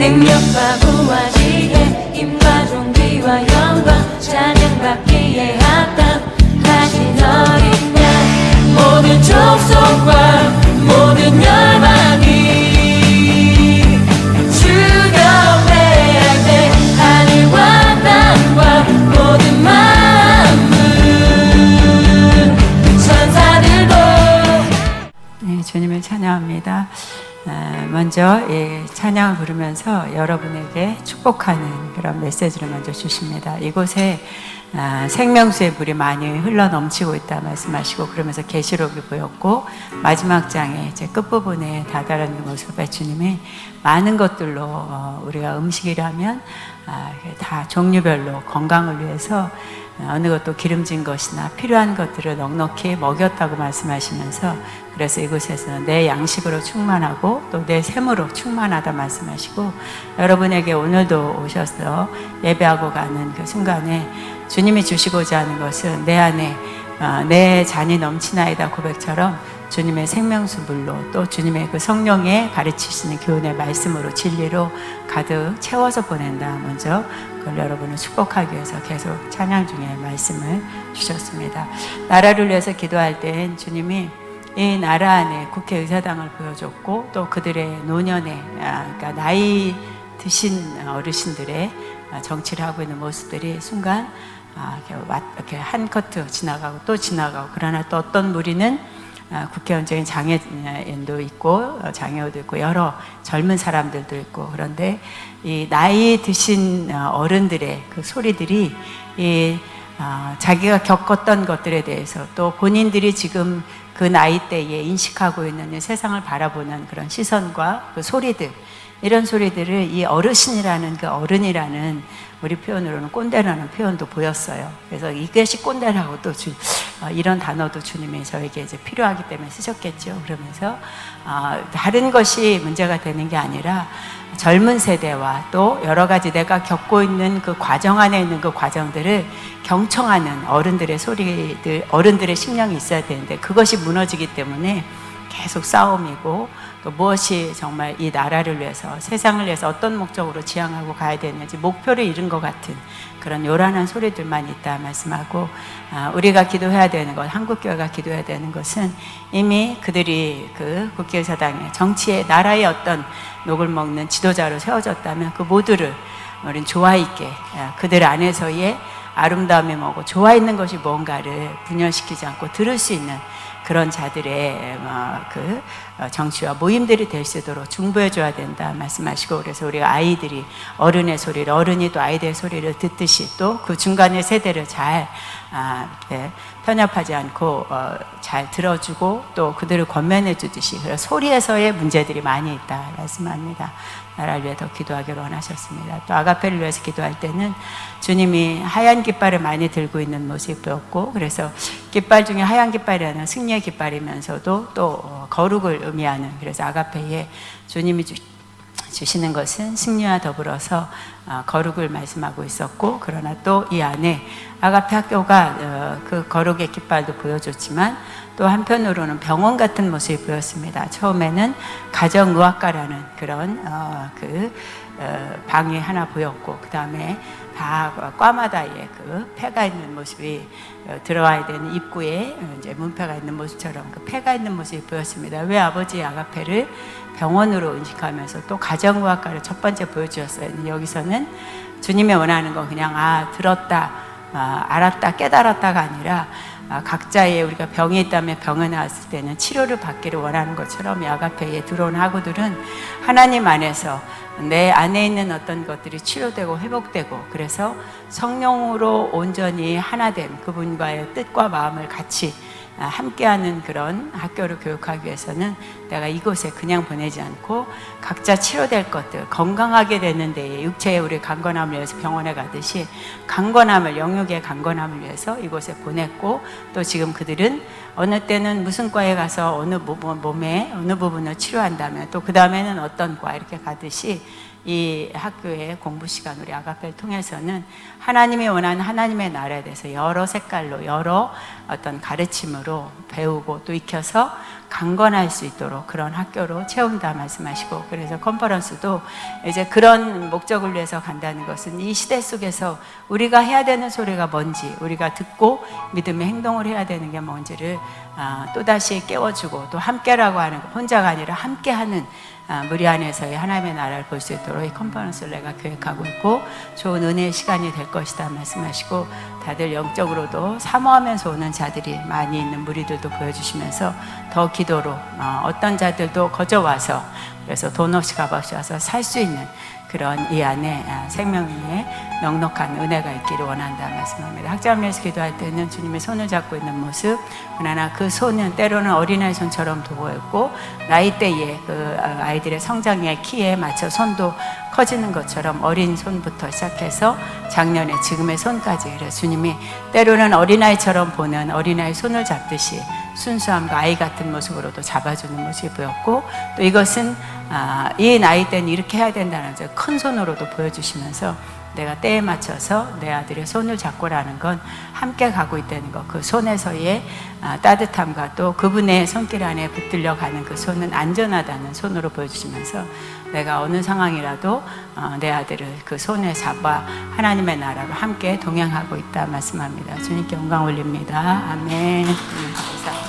능력과 부와 지혜 힘과 존귀와 영광 찬양받기에 합당하신 어린 양 모든 족속과 모든 열방이 주여 회할 때 하늘과 땅과 모든 만물 천사들도 네, 주님을 찬양합니다. 먼저 찬양을 부르면서 여러분에게 축복하는 그런 메시지를 먼저 주십니다. 이곳에 생명수의 물이 많이 흘러 넘치고 있다 말씀하시고, 그러면서 계시록이 보였고, 마지막 장의 이제 끝부분에 다다른 모습에 주님이 많은 것들로 우리가 음식이라면 다 종류별로 건강을 위해서 어느 것도 기름진 것이나 필요한 것들을 넉넉히 먹였다고 말씀하시면서, 그래서 이곳에서는 내 양식으로 충만하고 또 내 샘으로 충만하다 말씀하시고, 여러분에게 오늘도 오셔서 예배하고 가는 그 순간에 주님이 주시고자 하는 것은 내 안에 내 잔이 넘치나이다 고백처럼 주님의 생명수 물로, 또 주님의 그 성령의 가르치시는 교훈의 말씀으로 진리로 가득 채워서 보낸다. 먼저 그걸 여러분을 축복하기 위해서 계속 찬양 중에 말씀을 주셨습니다. 나라를 위해서 기도할 땐 주님이 이 나라 안에 국회의사당을 보여줬고, 또 그들의 노년에 그러니까 나이 드신 어르신들의 정치를 하고 있는 모습들이 순간 이렇게 한 커트 지나가고 또 지나가고, 그러나 또 어떤 무리는 국회의원적인 장애인도 있고 장애우도 있고 여러 젊은 사람들도 있고, 그런데 이 나이 드신 어른들의 그 소리들이 자기가 겪었던 것들에 대해서, 또 본인들이 지금 그 나이대에 인식하고 있는 세상을 바라보는 그런 시선과 그 소리들, 이런 소리들을 이 어르신이라는 그 어른이라는, 우리 표현으로는 꼰대라는 표현도 보였어요. 그래서 이것이 꼰대라고 또 이런 단어도 주님이 저에게 이제 필요하기 때문에 쓰셨겠죠. 그러면서 다른 것이 문제가 되는 게 아니라 젊은 세대와 또 여러 가지 내가 겪고 있는 그 과정 안에 있는 그 과정들을 경청하는 어른들의 소리들, 어른들의 심령이 있어야 되는데, 그것이 무너지기 때문에 계속 싸움이고, 또 무엇이 정말 이 나라를 위해서, 세상을 위해서 어떤 목적으로 지향하고 가야 되는지 목표를 잃은 것 같은 그런 요란한 소리들만 있다 말씀하고, 우리가 기도해야 되는 것, 한국교회가 기도해야 되는 것은 이미 그들이 그 국회의사당에 정치의 나라의 어떤 녹을 먹는 지도자로 세워졌다면 그 모두를 우리는 조화 있게 그들 안에서의 아름다움이 뭐고 좋아 있는 것이 뭔가를 분열시키지 않고 들을 수 있는 그런 자들의 그 정치와 모임들이 될 수 있도록 중보해 줘야 된다 말씀하시고, 그래서 우리가 아이들이 어른의 소리를, 어른이 또 아이들의 소리를 듣듯이 또 그 중간의 세대를 잘 편협하지 않고 잘 들어주고 또 그들을 권면해 주듯이, 그래서 소리에서의 문제들이 많이 있다 말씀합니다. 나라를 위해 더 기도하기로 원하셨습니다. 또 아가페를 위해서 기도할 때는 주님이 하얀 깃발을 많이 들고 있는 모습이 보였고, 그래서 깃발 중에 하얀 깃발이라는 승리의 깃발이면서도 또 거룩을 의미하는, 그래서 아가페에 주님이 주시는 것은 승리와 더불어서 거룩을 말씀하고 있었고, 그러나 또 이 안에 아가페 학교가 그 거룩의 깃발도 보여줬지만 또 한편으로는 병원 같은 모습이 보였습니다. 처음에는 가정의학과라는 그런 방이 하나 보였고, 그 다음에 다 과마다의 그 폐가 있는 모습이 들어와야 되는 입구에 이제 문패가 있는 모습처럼 그 폐가 있는 모습이 보였습니다. 왜 아버지 아가페를 병원으로 인식하면서 또 가정의학과를 첫 번째 보여주셨어요. 여기서는 주님이 원하는 건 그냥 들었다, 알았다, 깨달았다가 아니라 각자의, 우리가 병이 있다면 병에 나왔을 때는 치료를 받기를 원하는 것처럼 이 아가페에 들어온 학우들은 하나님 안에서 내 안에 있는 어떤 것들이 치료되고 회복되고, 그래서 성령으로 온전히 하나됨, 그분과의 뜻과 마음을 같이 함께하는 그런 학교를 교육하기 위해서는 내가 이곳에 그냥 보내지 않고 각자 치료될 것들, 건강하게 되는 데에 육체의 우리 강건함을 위해서 병원에 가듯이 강건함을, 영육의 강건함을 위해서 이곳에 보냈고, 또 지금 그들은 어느 때는 무슨 과에 가서 어느 몸의 어느 부분을 치료한다면 또 그 다음에는 어떤 과, 이렇게 가듯이 이 학교의 공부 시간, 우리 아가페를 통해서는 하나님이 원하는 하나님의 나라에 대해서 여러 색깔로, 여러 어떤 가르침으로 것으로 배우고 또 익혀서 강건할 수 있도록 그런 학교로 채운다 말씀하시고, 그래서 컨퍼런스도 이제 그런 목적을 위해서 간다는 것은 이 시대 속에서 우리가 해야 되는 소리가 뭔지, 우리가 듣고 믿음의 행동을 해야 되는 게 뭔지를 또다시 깨워주고, 또 함께라고 하는, 혼자가 아니라 함께하는 무리 안에서의 하나님의 나라를 볼 수 있도록 이 컨퍼런스를 내가 계획하고 있고, 좋은 은혜의 시간이 될 것이다 말씀하시고, 다들 영적으로도 사모하면서 오는 자들이 많이 있는 무리들도 보여주시면서 더 기도로 어떤 자들도 거저와서, 그래서 돈 없이 값 없이 와서 살 수 있는 그런 이 안에 생명의 넉넉한 은혜가 있기를 원한다 말씀합니다. 학자문에서 기도할 때는 주님의 손을 잡고 있는 모습, 그러나 그 손은 때로는 어린아이 손처럼 보였고, 나이대에 그 아이들의 성장의 키에 맞춰 손도 커지는 것처럼 어린 손부터 시작해서 작년에 지금의 손까지, 그래서 주님이 때로는 어린아이처럼 보는 어린아이 손을 잡듯이 순수함과 아이 같은 모습으로도 잡아주는 모습이 보였고, 또 이것은 이 나이 때는 이렇게 해야 된다는 큰 손으로도 보여주시면서 내가 때에 맞춰서 내 아들의 손을 잡고라는 건 함께 가고 있다는 것, 그 손에서의 따뜻함과 또 그분의 손길 안에 붙들려 가는 그 손은 안전하다는 손으로 보여주시면서 내가 어느 상황이라도 내 아들을 그 손에 잡아 하나님의 나라로 함께 동행하고 있다 말씀합니다. 주님께 영광 올립니다. 아멘. 감사합니다.